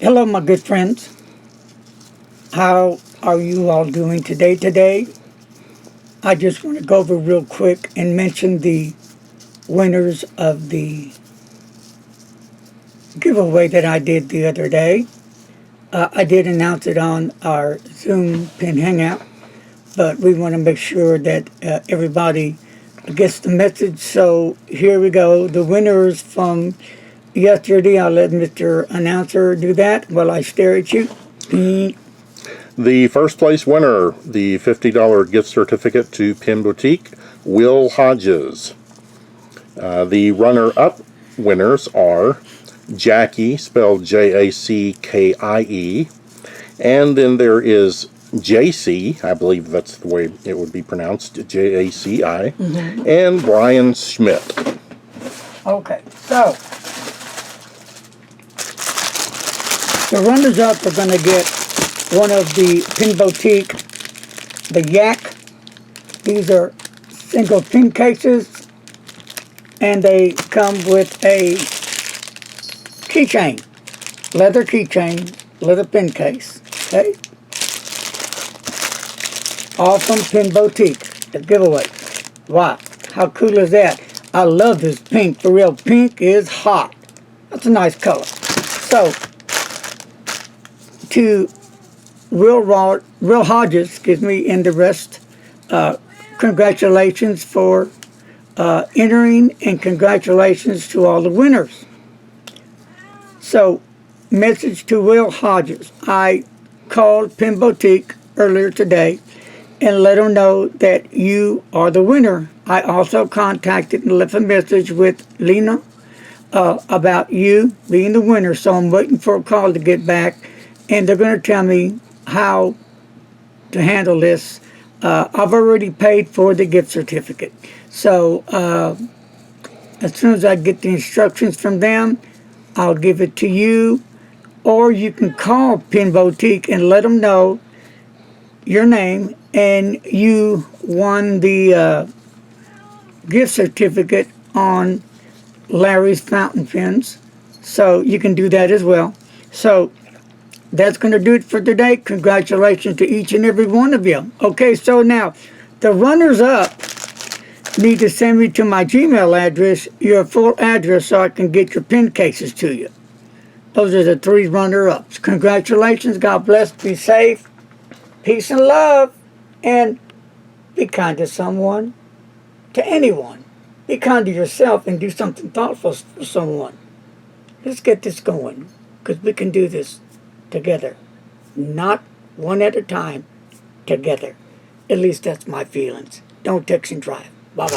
Hello, my good friends. How are you all doing today? I just want to go over real quick and mention the winners of the giveaway that I did the other day. I did announce it on our Zoom Pen Hangout, but we want to make sure that everybody gets the message. So here we go. The winners from yesterday, I'll let Mr. Announcer do that while I stare at you. The first place winner, the $50 gift certificate to Pen Boutique, Will Hodges. The runner-up winners are Jackie, spelled Jackie, and then there is JC, I believe that's the way it would be pronounced, Jaci, and Brian Schmidt. Okay, so the runners-up are going to get one of the Pen Boutique, the Yak. These are single pen cases, and they come with a keychain, leather keychain, leather pen case. Okay, all from Pen Boutique, the giveaway. Wow, how cool is that? I love this pink, for real. Pink is hot. That's a nice color. So, to Will Hodges, and the rest, congratulations for entering, and congratulations to all the winners. So, message to Will Hodges. I called Pen Boutique earlier today and let them know that you are the winner. I also contacted and left a message with Lena about you being the winner. So I'm waiting for a call to get back, and they're going to tell me how to handle this. I've already paid for the gift certificate. So as soon as I get the instructions from them, I'll give it to you. Or you can call Pen Boutique and let them know your name and you won the gift certificate on Larry's fountain pens. So you can do that as well. So that's going to do it for today. Congratulations to each and every one of you. Okay, so now the runners-up need to send me to my Gmail address your full address so I can get your pen cases to you. Those are the 3 runner-ups. Congratulations. God bless. Be safe. Peace and love. And be kind to someone, to anyone. Be kind to yourself and do something thoughtful for someone. Let's get this going, because we can do this together. Not one at a time, together. At least that's my feelings. Don't text and drive. Bye-bye.